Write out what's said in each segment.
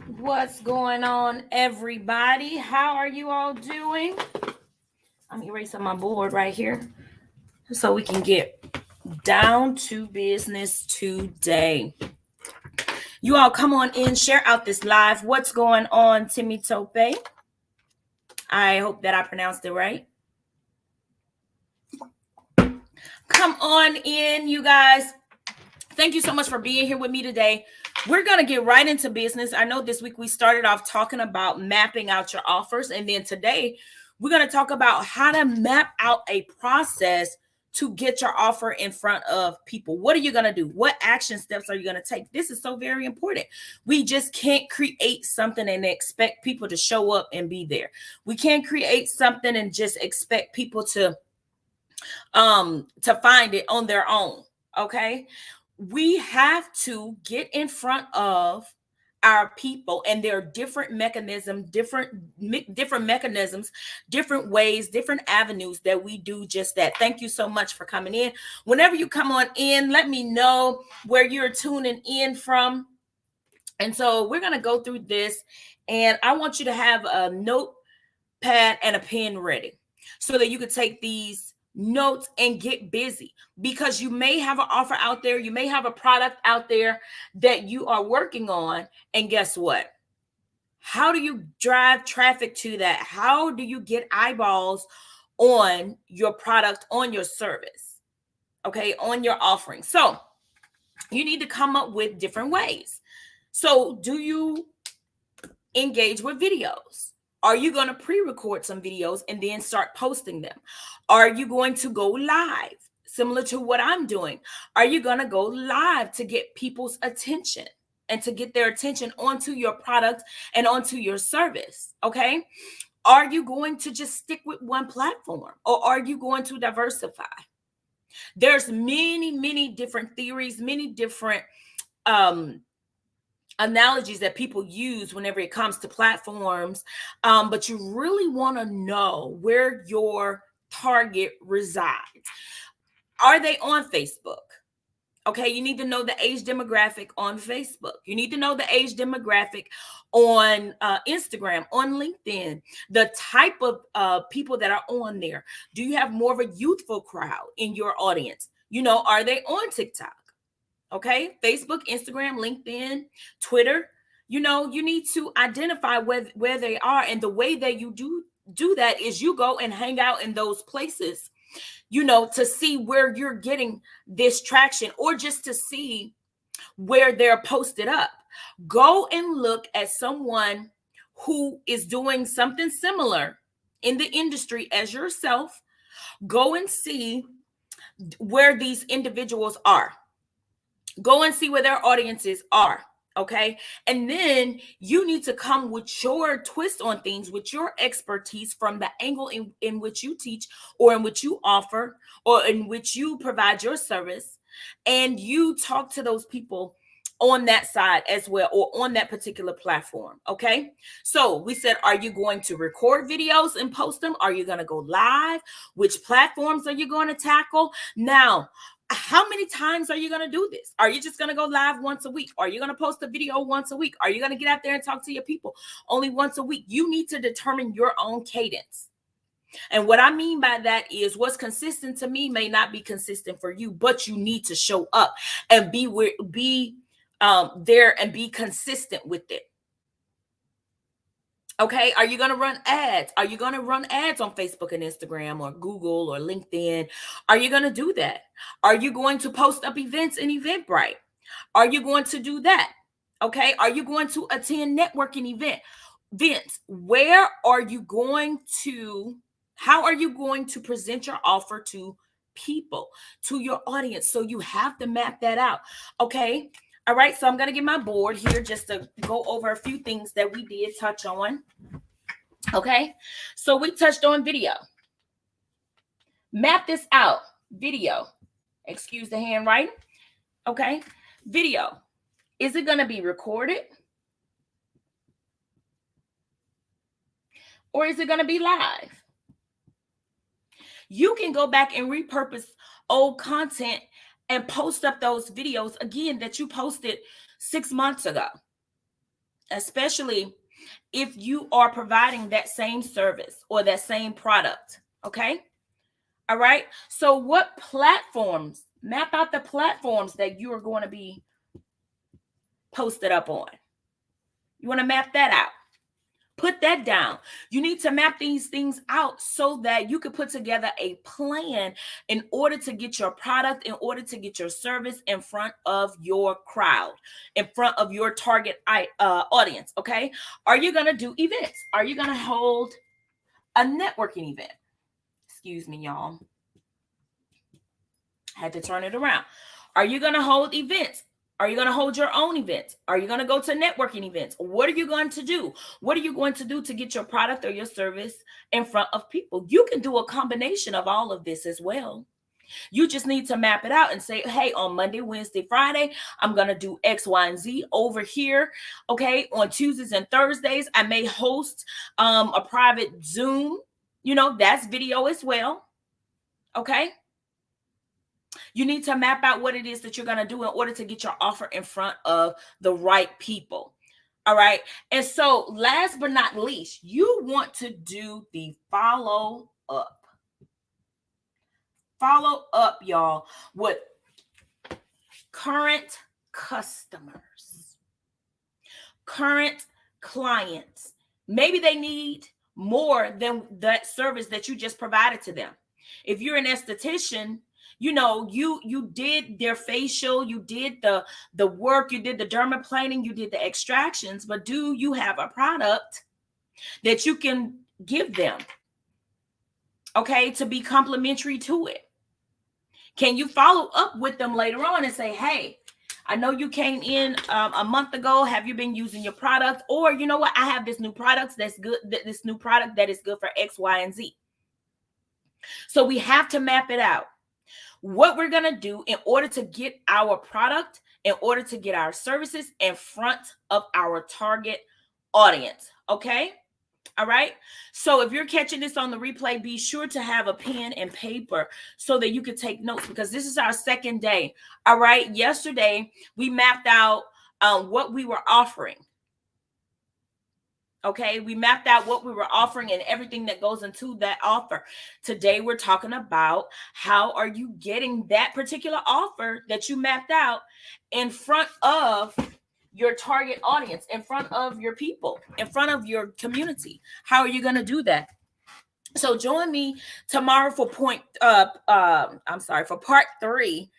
What's going on, everybody? How are you all doing? I'm erasing my board right here so we can get down to business today. You all come on in, share out this live. What's going on, Timmy Tope? I hope that I pronounced it right. Come on in, you guys. Thank you so much for being here with me today. We're going to get right into business. I know this week we started off talking about mapping out your offers. And then today we're going to talk about how to map out a process to get your offer in front of people. What are you going to do? What action steps are you going to take? This is so very important. We just can't create something and expect people to show up and be there. We can't create something and just expect people to find it on their own. Okay. We have to get in front of our people, and there are different mechanisms, different mechanisms, different ways, different avenues that we do just that. Thank you so much for coming in. Whenever you come on in, let me know where you're tuning in from. And so we're going to go through this, and I want you to have a notepad and a pen ready so that you can take these notes and get busy, because you may have an offer out there, you may have a product out there that you are working on, and guess what? How do you drive traffic to that? How do you get eyeballs on your product, on your service, okay, on your offering? So you need to come up with different ways. So do you engage with videos? Are you going to pre-record some videos and then start posting them? Are you going to go live, similar to what I'm doing? Are you going to go live to get people's attention and to get their attention onto your product and onto your service? Okay. Are you going to just stick with one platform, or are you going to diversify? There's many different theories, many different analogies that people use whenever it comes to platforms, but you really want to know where your target resides. Are they on Facebook? Okay, you need to know the age demographic on Facebook. You need to know the age demographic on Instagram, on LinkedIn, the type of people that are on there. Do you have more of a youthful crowd in your audience? Are they on TikTok? Okay, Facebook, Instagram, LinkedIn, Twitter. You need to identify where they are. And the way that you do that is you go and hang out in those places, to see where you're getting this traction, or just to see where they're posted up. Go and look at someone who is doing something similar in the industry as yourself. Go and see where these individuals are. Go and see where their audiences are. Okay. And then you need to come with your twist on things, with your expertise from the angle in which you teach, or in which you offer, or in which you provide your service. And you talk to those people on that side as well, or on that particular platform. Okay. So we said, are you going to record videos and post them? Are you going to go live? Which platforms are you going to tackle? Now, how many times are you going to do this? Are you just going to go live once a week? Are you going to post a video once a week? Are you going to get out there and talk to your people only once a week? You need to determine your own cadence. And what I mean by that is, what's consistent to me may not be consistent for you, but you need to show up and be there and be consistent with it. Okay, are you going to run ads? Are you going to run ads on Facebook and Instagram, or Google, or LinkedIn? Are you going to do that? Are you going to post up events in Eventbrite? Are you going to do that? Okay, are you going to attend networking events? Where are you going to, how are you going to present your offer to people, to your audience? So you have to map that out. Okay. All right, so I'm going to get my board here just to go over a few things that we did touch on. Okay, so we touched on video. Map this out. Video. Excuse the handwriting. Okay, video. Is it going to be recorded? Or is it going to be live? You can go back and repurpose old content and post up those videos again that you posted 6 months ago. especially if you are providing that same service or that same product. Okay. All right. So, what platforms? Map out the platforms that you are going to be posted up on. You want to map that out. Put that down. You need to map these things out so that you can put together a plan in order to get your product, in order to get your service in front of your crowd, in front of your target audience. Okay. Are you going to do events? Are you going to hold a networking event? Excuse me, y'all. Had to turn it around. Are you going to hold events? Are you going to hold your own events? Are you going to go to networking events? What are you going to do? What are you going to do to get your product or your service in front of people? You can do a combination of all of this as well. You just need to map it out and say, hey, on Monday, Wednesday, Friday, I'm going to do X, Y, and Z over here. Okay. On Tuesdays and Thursdays, I may host a private Zoom. That's video as well. Okay. You need to map out what it is that you're going to do in order to get your offer in front of the right people. All right. And so last but not least, you want to do the follow up. Follow up, y'all, with current customers, current clients. Maybe they need more than that service that you just provided to them. If you're an esthetician, you did their facial, you did the work, you did the dermaplaning, you did the extractions, but do you have a product that you can give them, okay, to be complimentary to it? Can you follow up with them later on and say, hey, I know you came in a month ago. Have you been using your product? Or you know what? I have this new product that's good. This new product that is good for X, Y, and Z. So we have to map it out. What we're going to do in order to get our product, in order to get our services in front of our target audience. Okay. All right. So if you're catching this on the replay, be sure to have a pen and paper so that you can take notes, because this is our second day. All right. Yesterday, we mapped out what we were offering. Okay, we mapped out what we were offering and everything that goes into that offer. Today, we're talking about how are you getting that particular offer that you mapped out in front of your target audience, in front of your people, in front of your community. How are you going to do that? So join me tomorrow for for part 3,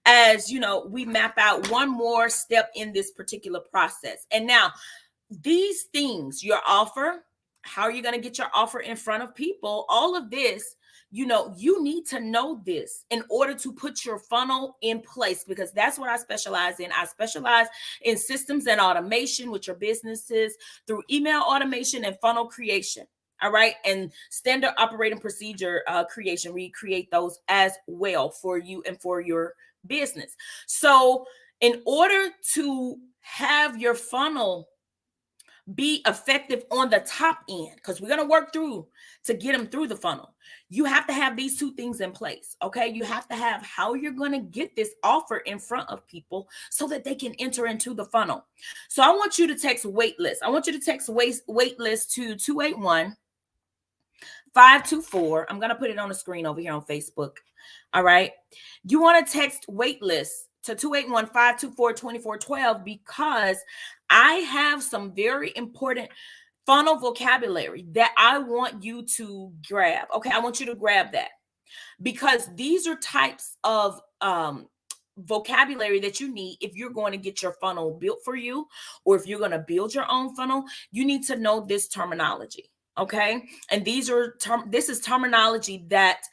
as we map out one more step in this particular process. And now, these things, your offer, how are you going to get your offer in front of people? All of this, you need to know this in order to put your funnel in place, because that's what I specialize in. I specialize in systems and automation with your businesses through email automation and funnel creation. All right. And standard operating procedure creation. We create those as well for you and for your business. So in order to have your funnel be effective on the top end, because we're going to work through to get them through the funnel, you have to have these 2 things in place. Okay. You have to have how you're going to get this offer in front of people so that they can enter into the funnel. So I want you to text waitlist. I want you to text waitlist to 281-524. I'm going to put it on the screen over here on Facebook. All right. You want to text waitlist to 281-524-2412, because I have some very important funnel vocabulary that I want you to grab. Okay, I want you to grab that, because these are types of vocabulary that you need if you're going to get your funnel built for you, or if you're going to build your own funnel. You need to know this terminology. Okay, and this is terminology that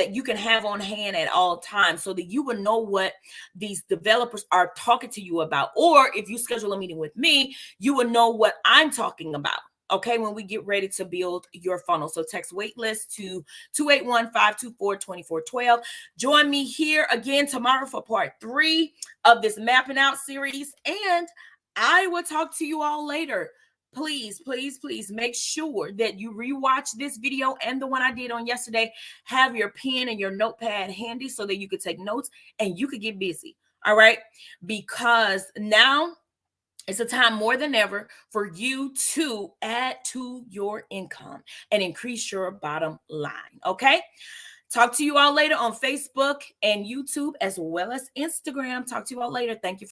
you can have on hand at all times, so that you will know what these developers are talking to you about. Or if you schedule a meeting with me, you will know what I'm talking about. Okay, when we get ready to build your funnel. So text waitlist to 281-524-2412. Join me here again tomorrow for part 3 of this mapping out series, and I will talk to you all later. Please, please, please make sure that you rewatch this video and the one I did on yesterday. Have your pen and your notepad handy so that you could take notes and you could get busy. All right. Because now It's a time more than ever for you to add to your income and increase your bottom line. Okay. Talk to you all later on Facebook and YouTube as well as Instagram. Talk to you all later. Thank you.